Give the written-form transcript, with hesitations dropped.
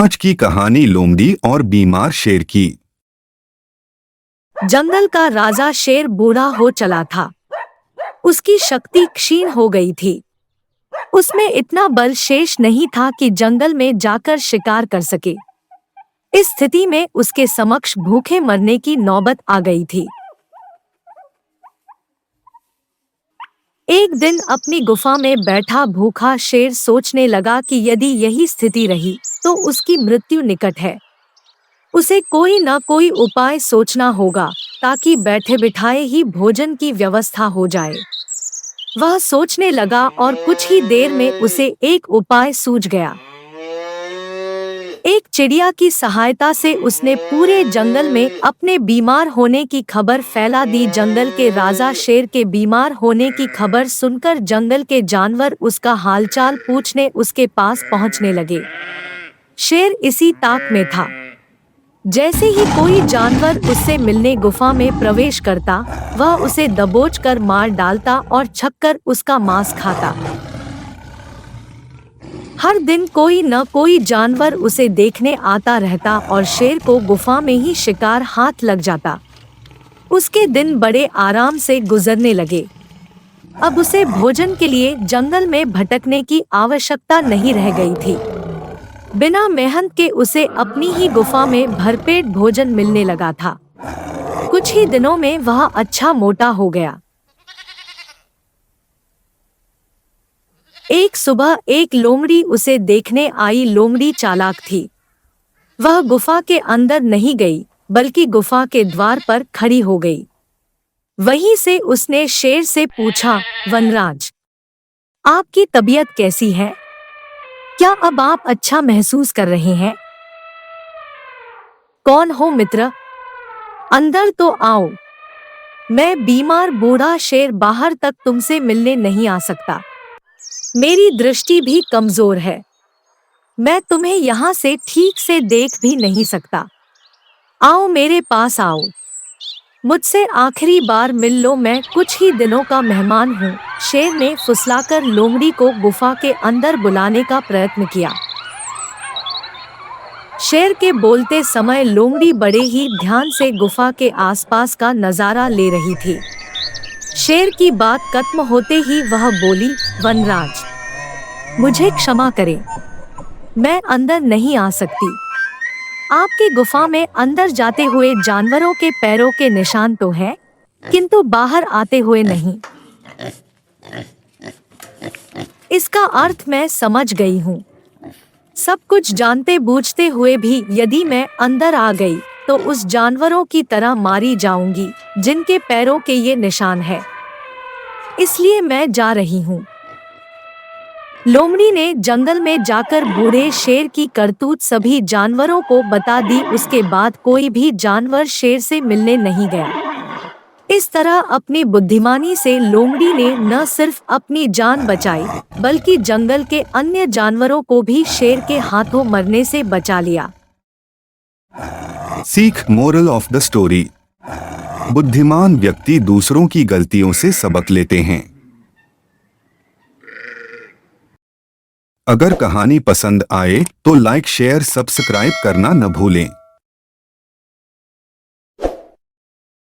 आज की कहानी लोमड़ी और बीमार शेर की। जंगल का राजा शेर बूढ़ा हो चला था। उसकी शक्ति क्षीण हो गई थी। उसमें इतना बल शेष नहीं था कि जंगल में जाकर शिकार कर सके। इस स्थिति में उसके समक्ष भूखे मरने की नौबत आ गई थी। एक दिन अपनी गुफा में बैठा भूखा शेर सोचने लगा कि यदि यही स्थिति रही तो उसकी मृत्यु निकट है। उसे कोई न कोई उपाय सोचना होगा ताकि बैठे बिठाए ही भोजन की व्यवस्था हो जाए। वह सोचने लगा और कुछ ही देर में उसे एक उपाय सूझ गया। एक चिड़िया की सहायता से उसने पूरे जंगल में अपने बीमार होने की खबर फैला दी। जंगल के राजा शेर के बीमार होने की खबर सुनकर जंगल के जानवर उसका हालचाल पूछने उसके पास पहुंचने लगे। शेर इसी ताक में था। जैसे ही कोई जानवर उससे मिलने गुफा में प्रवेश करता, वह उसे दबोच कर मार डालता और छककर उसका मांस खाता। हर दिन कोई न कोई जानवर उसे देखने आता रहता और शेर को गुफा में ही शिकार हाथ लग जाता। उसके दिन बड़े आराम से गुजरने लगे। अब उसे भोजन के लिए जंगल में भटकने की आवश्यकता नहीं रह गई थी। बिना मेहनत के उसे अपनी ही गुफा में भरपेट भोजन मिलने लगा था। कुछ ही दिनों में वह अच्छा मोटा हो गया। एक सुबह एक लोमड़ी उसे देखने आई। लोमड़ी चालाक थी। वह गुफा के अंदर नहीं गई, बल्कि गुफा के द्वार पर खड़ी हो गई। वहीं से उसने शेर से पूछा, वनराज, आपकी तबीयत कैसी है? क्या अब आप अच्छा महसूस कर रहे हैं? कौन हो मित्र? अंदर तो आओ। मैं बीमार बूढ़ा शेर बाहर तक तुमसे मिलने नहीं आ सकता। मेरी दृष्टि भी कमजोर है। मैं तुम्हें यहाँ से ठीक से देख भी नहीं सकता। आओ मेरे पास आओ। मुझसे आखिरी बार मिल लो, मैं कुछ ही दिनों का मेहमान हूँ। शेर ने फुसलाकर लोमड़ी को गुफा के अंदर बुलाने का प्रयत्न किया। शेर के बोलते समय लोमड़ी बड़े ही ध्यान से गुफा के आसपास का नजारा ले रही थी। शेर की बात खत्म होते ही वह बोली, वनराज, मुझे क्षमा करें, मैं अंदर नहीं आ सकती। आपकी गुफा में अंदर जाते हुए जानवरों के पैरों के निशान तो हैं, किंतु बाहर आते हुए नहीं। इसका अर्थ मैं समझ गई हूँ। सब कुछ जानते बूझते हुए भी यदि मैं अंदर आ गई तो उस जानवरों की तरह मारी जाऊंगी जिनके पैरों के ये निशान है। इसलिए मैं जा रही हूँ। लोमड़ी ने जंगल में जाकर बूढ़े शेर की करतूत सभी जानवरों को बता दी। उसके बाद कोई भी जानवर शेर से मिलने नहीं गया। इस तरह अपनी बुद्धिमानी से लोमड़ी ने न सिर्फ अपनी जान बचाई, बल्कि जंगल के अन्य जानवरों को भी शेर के हाथों मरने से बचा लिया। सीख, मोरल ऑफ द स्टोरी। बुद्धिमान व्यक्ति दूसरों की गलतियों से सबक लेते हैं। अगर कहानी पसंद आए तो लाइक, शेयर, सब्सक्राइब करना न भूलें।